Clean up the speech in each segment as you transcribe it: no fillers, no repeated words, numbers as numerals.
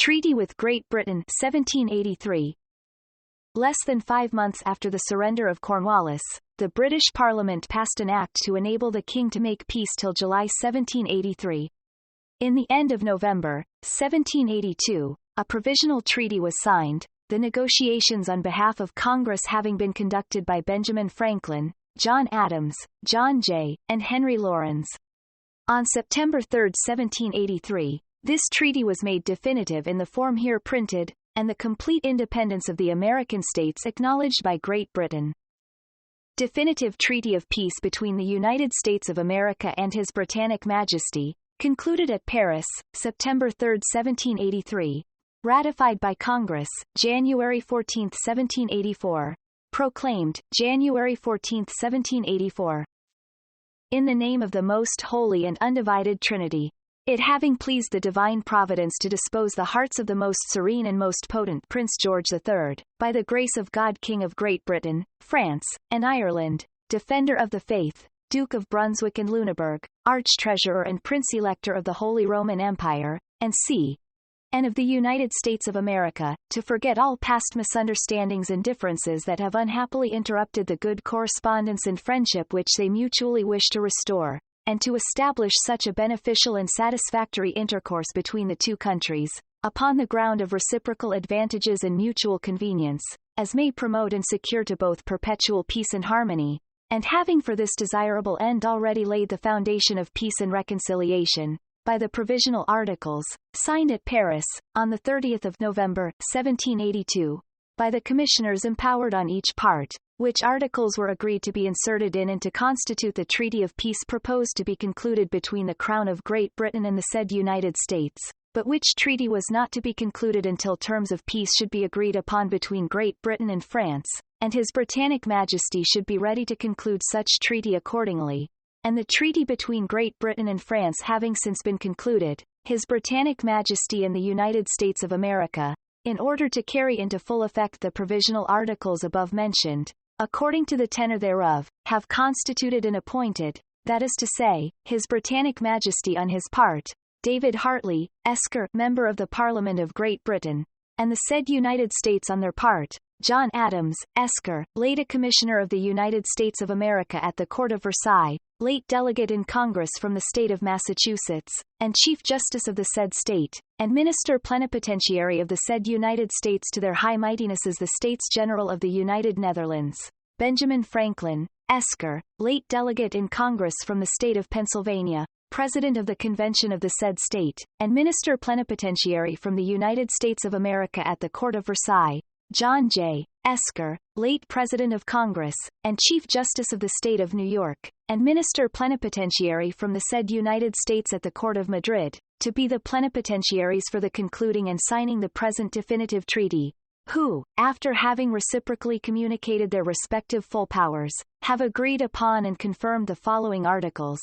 Treaty with Great Britain 1783. Less than 5 months after the surrender of Cornwallis, the British Parliament passed an act to enable the King to make peace till July 1783. In the end of November 1782, a provisional treaty was signed, the negotiations on behalf of Congress having been conducted by Benjamin Franklin, John Adams, John Jay, and Henry Laurens. On September 3, 1783, this treaty was made definitive in the form here printed, and the complete independence of the American states acknowledged by Great Britain. Definitive Treaty of Peace between the United States of America and His Britannic Majesty, concluded at Paris, September 3, 1783. Ratified by Congress, January 14, 1784. Proclaimed, January 14, 1784. In the name of the Most Holy and Undivided Trinity. It having pleased the divine providence to dispose the hearts of the most serene and most potent Prince George III, by the grace of God King of Great Britain, France, and Ireland, Defender of the Faith, Duke of Brunswick and Lüneburg, Arch-Treasurer and Prince-Elector of the Holy Roman Empire, and and of the United States of America, to forget all past misunderstandings and differences that have unhappily interrupted the good correspondence and friendship which they mutually wish to restore, and to establish such a beneficial and satisfactory intercourse between the two countries, upon the ground of reciprocal advantages and mutual convenience, as may promote and secure to both perpetual peace and harmony, and having for this desirable end already laid the foundation of peace and reconciliation, by the provisional articles, signed at Paris, on the 30th of November, 1782, by the commissioners empowered on each part, which articles were agreed to be inserted in and to constitute the treaty of peace proposed to be concluded between the Crown of Great Britain and the said United States, but which treaty was not to be concluded until terms of peace should be agreed upon between Great Britain and France, and His Britannic Majesty should be ready to conclude such treaty accordingly, and the treaty between Great Britain and France having since been concluded, His Britannic Majesty and the United States of America, in order to carry into full effect the provisional articles above mentioned, according to the tenor thereof, have constituted and appointed, that is to say, His Britannic Majesty on his part, David Hartley, Esq., Member of the Parliament of Great Britain, and the said United States on their part, John Adams, Esq., late a Commissioner of the United States of America at the Court of Versailles, late Delegate in Congress from the State of Massachusetts, and Chief Justice of the said State, and Minister Plenipotentiary of the said United States to their High Mightinesses the States General of the United Netherlands, Benjamin Franklin, Esq., late Delegate in Congress from the State of Pennsylvania, President of the Convention of the said State, and Minister Plenipotentiary from the United States of America at the Court of Versailles, John J. Esq., late President of Congress, and Chief Justice of the State of New York, and Minister Plenipotentiary from the said United States at the Court of Madrid, to be the plenipotentiaries for the concluding and signing the present definitive treaty, who, after having reciprocally communicated their respective full powers, have agreed upon and confirmed the following articles.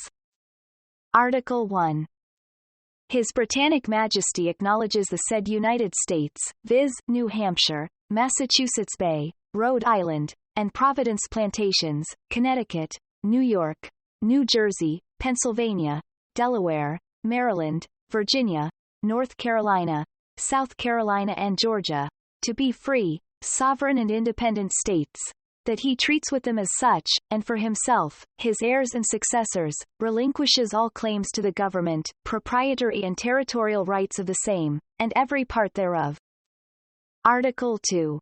Article 1. His Britannic Majesty acknowledges the said United States, viz., New Hampshire, Massachusetts Bay, Rhode Island, and Providence Plantations, Connecticut, New York, New Jersey, Pennsylvania, Delaware, Maryland, Virginia, North Carolina, South Carolina and Georgia, to be free, sovereign and independent states, that he treats with them as such, and for himself, his heirs and successors, relinquishes all claims to the government, proprietary and territorial rights of the same, and every part thereof. Article 2.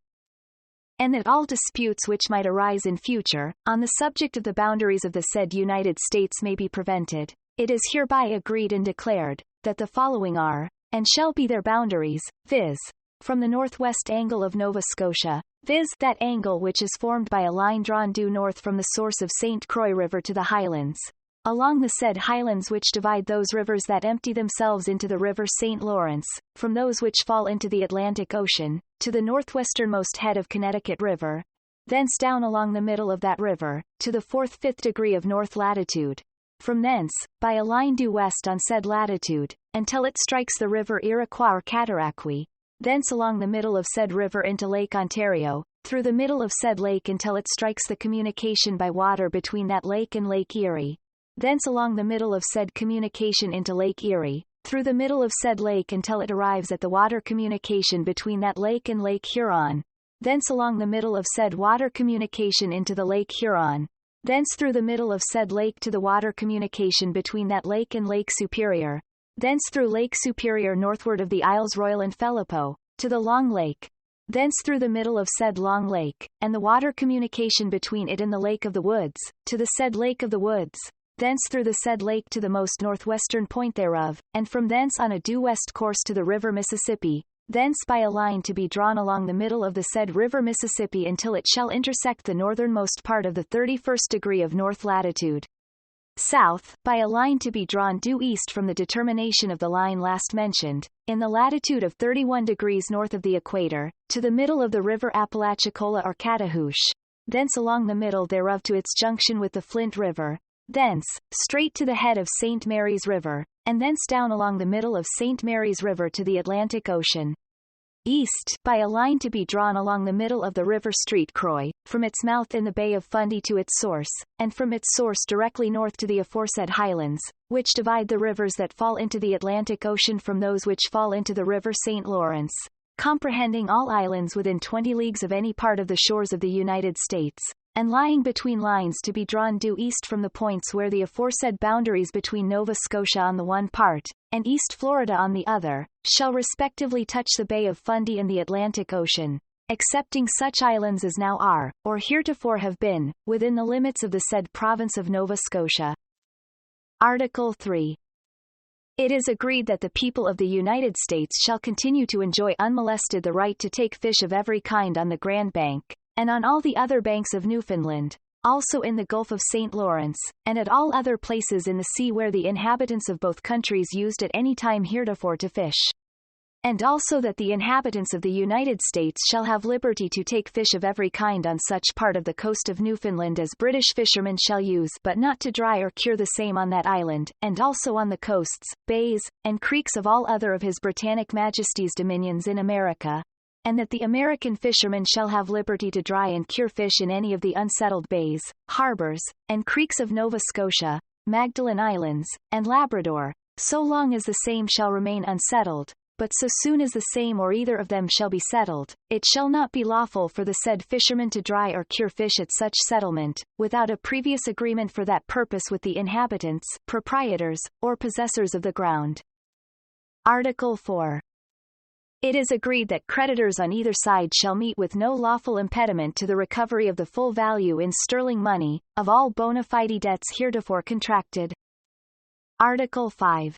And that all disputes which might arise in future, on the subject of the boundaries of the said United States may be prevented. It is hereby agreed and declared, that the following are, and shall be their boundaries, viz. From the northwest angle of Nova Scotia, viz. That angle which is formed by a line drawn due north from the source of St. Croix River to the Highlands, along the said highlands which divide those rivers that empty themselves into the river St. Lawrence, from those which fall into the Atlantic Ocean, to the northwesternmost head of Connecticut River, thence down along the middle of that river, to the 4th-5th degree of north latitude, from thence, by a line due west on said latitude, until it strikes the river Iroquois or Cataraqui, thence along the middle of said river into Lake Ontario, through the middle of said lake until it strikes the communication by water between that lake and Lake Erie, thence along the middle of said communication into Lake Erie, through the middle of said lake until it arrives at the water communication between that lake and Lake Huron, thence along the middle of said water communication into the Lake Huron, thence through the middle of said lake to the water communication between that lake and Lake Superior, thence through Lake Superior northward of the Isles Royal and Felipeau, to the Long Lake, thence through the middle of said Long Lake, and the water communication between it and the Lake of the Woods, to the said Lake of the Woods, thence through the said lake to the most northwestern point thereof, and from thence on a due west course to the river Mississippi, thence by a line to be drawn along the middle of the said river Mississippi until it shall intersect the northernmost part of the 31st degree of north latitude. South, by a line to be drawn due east from the determination of the line last mentioned, in the latitude of 31 degrees north of the equator, to the middle of the river Apalachicola or Catahoosh, thence along the middle thereof to its junction with the Flint River, thence, straight to the head of St. Mary's River, and thence down along the middle of St. Mary's River to the Atlantic Ocean. East, by a line to be drawn along the middle of the river Street Croix, from its mouth in the Bay of Fundy to its source, and from its source directly north to the aforesaid highlands, which divide the rivers that fall into the Atlantic Ocean from those which fall into the river St. Lawrence, comprehending all islands within 20 leagues of any part of the shores of the United States, and lying between lines to be drawn due east from the points where the aforesaid boundaries between Nova Scotia on the one part, and East Florida on the other, shall respectively touch the Bay of Fundy and the Atlantic Ocean, excepting such islands as now are, or heretofore have been, within the limits of the said province of Nova Scotia. Article 3. It is agreed that the people of the United States shall continue to enjoy unmolested the right to take fish of every kind on the Grand Bank, and on all the other banks of Newfoundland, also in the Gulf of St. Lawrence, and at all other places in the sea where the inhabitants of both countries used at any time heretofore to fish. And also that the inhabitants of the United States shall have liberty to take fish of every kind on such part of the coast of Newfoundland as British fishermen shall use, but not to dry or cure the same on that island, and also on the coasts, bays, and creeks of all other of His Britannic Majesty's dominions in America, and that the American fishermen shall have liberty to dry and cure fish in any of the unsettled bays, harbors, and creeks of Nova Scotia, Magdalen Islands, and Labrador, so long as the same shall remain unsettled, but so soon as the same or either of them shall be settled, it shall not be lawful for the said fishermen to dry or cure fish at such settlement, without a previous agreement for that purpose with the inhabitants, proprietors, or possessors of the ground. Article 4. It is agreed that creditors on either side shall meet with no lawful impediment to the recovery of the full value in sterling money, of all bona fide debts heretofore contracted. Article 5.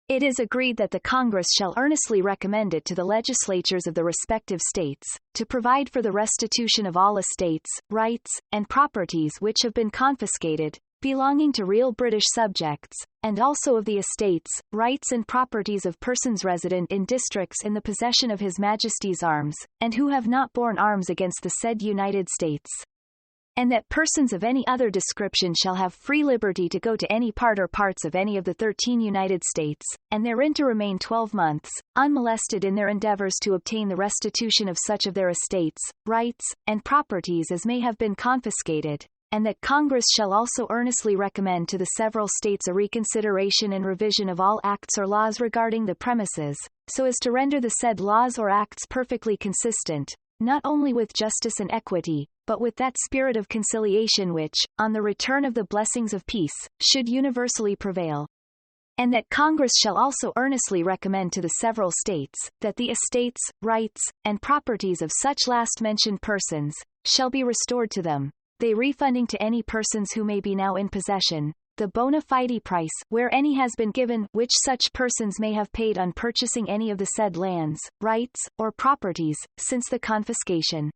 It is agreed that the Congress shall earnestly recommend it to the legislatures of the respective states, to provide for the restitution of all estates, rights, and properties which have been confiscated, belonging to real British subjects, and also of the estates, rights and properties of persons resident in districts in the possession of His Majesty's arms, and who have not borne arms against the said United States. And that persons of any other description shall have free liberty to go to any part or parts of any of the 13 United States, and therein to remain 12 months, unmolested in their endeavors to obtain the restitution of such of their estates, rights, and properties as may have been confiscated, and that Congress shall also earnestly recommend to the several states a reconsideration and revision of all acts or laws regarding the premises, so as to render the said laws or acts perfectly consistent, not only with justice and equity, but with that spirit of conciliation which, on the return of the blessings of peace, should universally prevail. And that Congress shall also earnestly recommend to the several states, that the estates, rights, and properties of such last-mentioned persons, shall be restored to them, they refunding to any persons who may be now in possession, the bona fide price, where any has been given, which such persons may have paid on purchasing any of the said lands, rights, or properties, since the confiscation.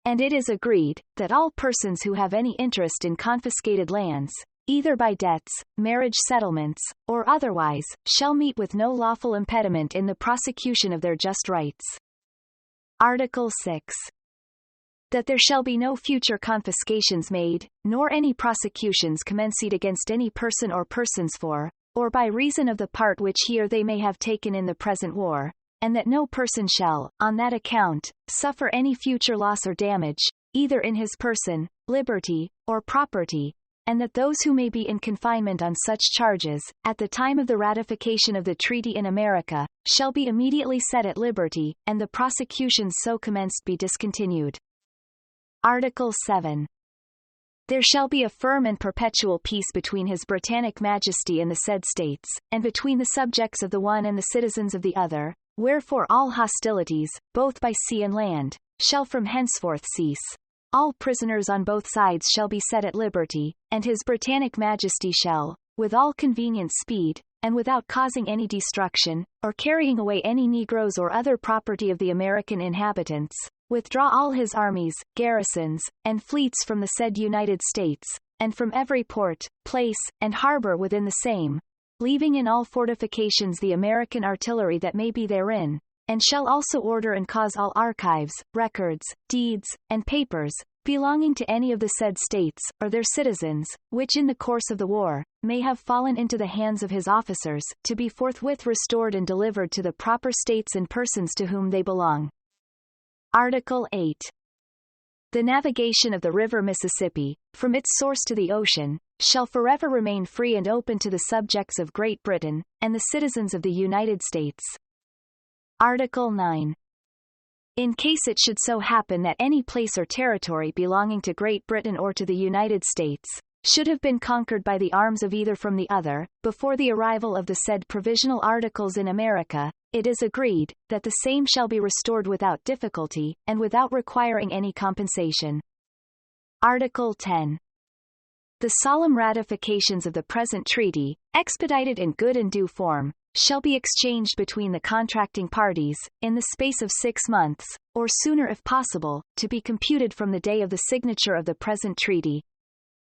And it is agreed, that all persons who have any interest in confiscated lands, either by debts, marriage settlements, or otherwise, shall meet with no lawful impediment in the prosecution of their just rights. Article 6. That there shall be no future confiscations made, nor any prosecutions commenced against any person or persons for, or by reason of the part which he or they may have taken in the present war, and that no person shall, on that account, suffer any future loss or damage, either in his person, liberty, or property, and that those who may be in confinement on such charges, at the time of the ratification of the treaty in America, shall be immediately set at liberty, and the prosecutions so commenced be discontinued. Article 7. There shall be a firm and perpetual peace between His Britannic Majesty and the said states, and between the subjects of the one and the citizens of the other, wherefore all hostilities, both by sea and land, shall from henceforth cease. All prisoners on both sides shall be set at liberty, and His Britannic Majesty shall, with all convenient speed, and without causing any destruction, or carrying away any negroes or other property of the American inhabitants, withdraw all his armies, garrisons, and fleets from the said United States, and from every port, place, and harbor within the same, leaving in all fortifications the American artillery that may be therein, and shall also order and cause all archives, records, deeds, and papers, belonging to any of the said states, or their citizens, which in the course of the war, may have fallen into the hands of his officers, to be forthwith restored and delivered to the proper states and persons to whom they belong. Article 8. The navigation of the river Mississippi, from its source to the ocean, shall forever remain free and open to the subjects of Great Britain, and the citizens of the United States. Article 9. In case it should so happen that any place or territory belonging to Great Britain or to the United States, should have been conquered by the arms of either from the other, before the arrival of the said provisional articles in America, it is agreed, that the same shall be restored without difficulty, and without requiring any compensation. Article 10. The solemn ratifications of the present treaty, expedited in good and due form, shall be exchanged between the contracting parties, in the space of 6 months, or sooner if possible, to be computed from the day of the signature of the present treaty.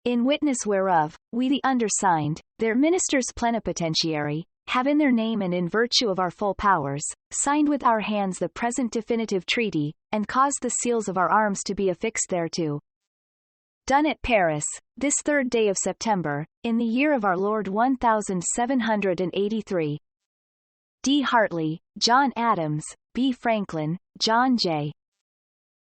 In witness whereof, we the undersigned, their ministers plenipotentiary, have in their name and in virtue of our full powers, signed with our hands the present definitive treaty, and caused the seals of our arms to be affixed thereto. Done at Paris, this 3rd day of September, in the year of our Lord 1783. D. Hartley, John Adams, B. Franklin, John J.